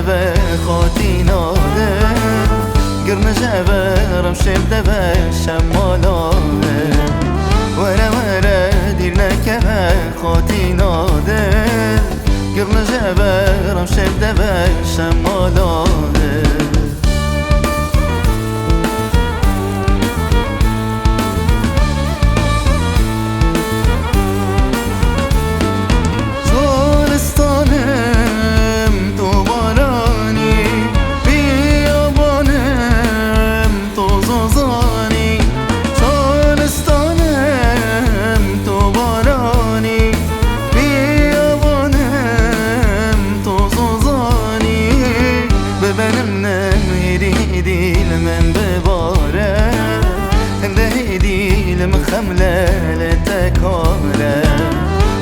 جبه خاطی ناده گرن جبه رمشم دبه شمالاده وره وره دیر نکبه خاطی ناده گرن جبه رمشم دبه شمالاده من بباره هنده هيدي مخملة لتكاره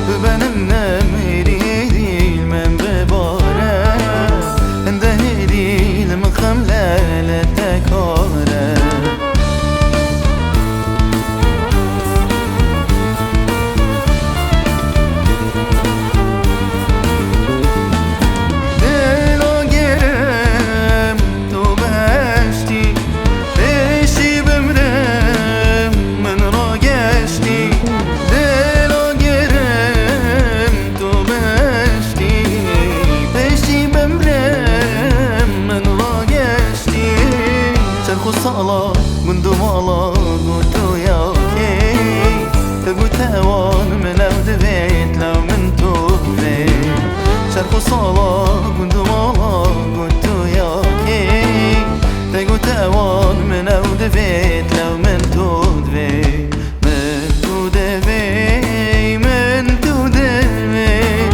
ببنم نميري من بباره هنده هيدي مخملة لتكاره خصالا من دمالا قلتو يا كي تقول توان من أود بيت لو من توفي شرخ صالا من دمالا قلتو يا كي تقول توان من أود بيت لو من توفي من تودفي من تودفي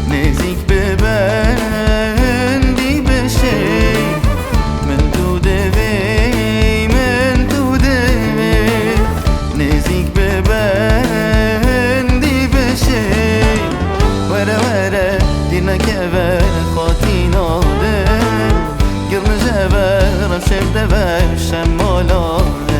نزيك ببان دي بشي من تودفي نكبه خاطی ناده گرن جبه رمشم دبه شمالاده